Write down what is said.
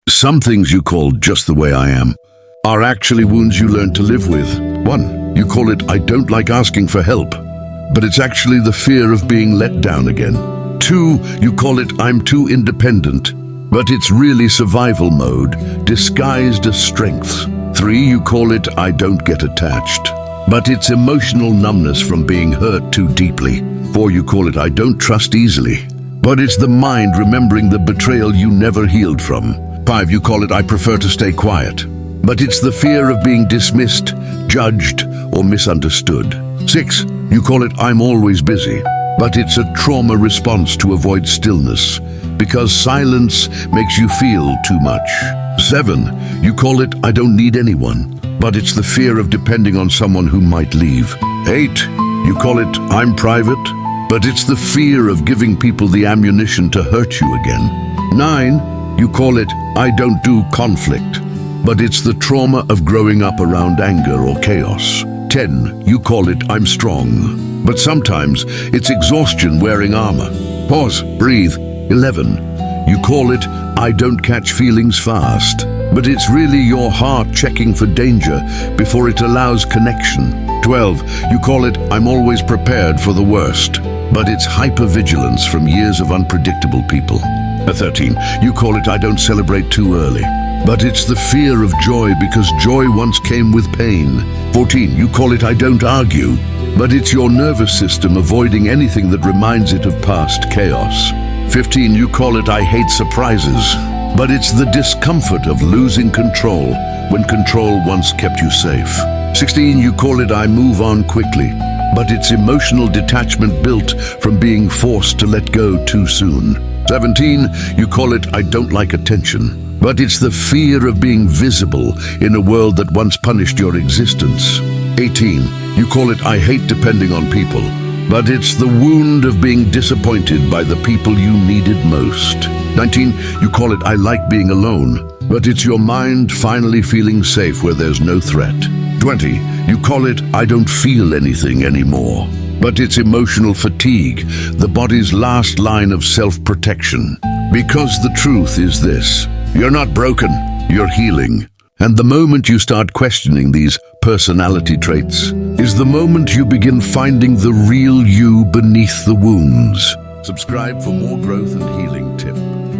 Some things you call just the way I am are actually wounds you learn to live with. 1. You call it I don't like asking for help, but it's actually the fear of being let down again. 2. You call it I'm too independent, but it's really survival mode, disguised as strength. 3. You call it I don't get attached, but it's emotional numbness from being hurt too deeply. 4. You call it I don't trust easily, but it's the mind remembering the betrayal you never healed from. 5. You call it I prefer to stay quiet, but it's the fear of being dismissed, judged, or misunderstood. 6. You call it I'm always busy, but it's a trauma response to avoid stillness, because silence makes you feel too much. 7. You call it I don't need anyone, but it's the fear of depending on someone who might leave. 8. You call it I'm private, but it's the fear of giving people the ammunition to hurt you again. 9. You call it I don't do conflict, but it's the trauma of growing up around anger or chaos. 10. You call it I'm strong, but sometimes it's exhaustion wearing armor. Pause, breathe. 11. You call it I don't catch feelings fast, but it's really your heart checking for danger before it allows connection. 12. You call it I'm always prepared for the worst, but it's hypervigilance from years of unpredictable people. 13. You call it I don't celebrate too early, but it's the fear of joy because joy once came with pain. 14. You call it I don't argue, but it's your nervous system avoiding anything that reminds it of past chaos. 15. You call it I hate surprises, but it's the discomfort of losing control when control once kept you safe. 16. You call it I move on quickly, but it's emotional detachment built from being forced to let go too soon. 17. You call it I don't like attention, but it's the fear of being visible in a world that once punished your existence. 18. You call it I hate depending on people, but it's the wound of being disappointed by the people you needed most. 19. You call it I like being alone, but it's your mind finally feeling safe where there's no threat. 20. You call it I don't feel anything anymore, but it's emotional fatigue, the body's last line of self-protection. Because the truth is this: you're not broken, you're healing. And the moment you start questioning these personality traits is the moment you begin finding the real you beneath the wounds. Subscribe for more growth and healing tips.